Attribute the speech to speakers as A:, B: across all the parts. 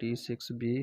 A: T6B۔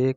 A: 1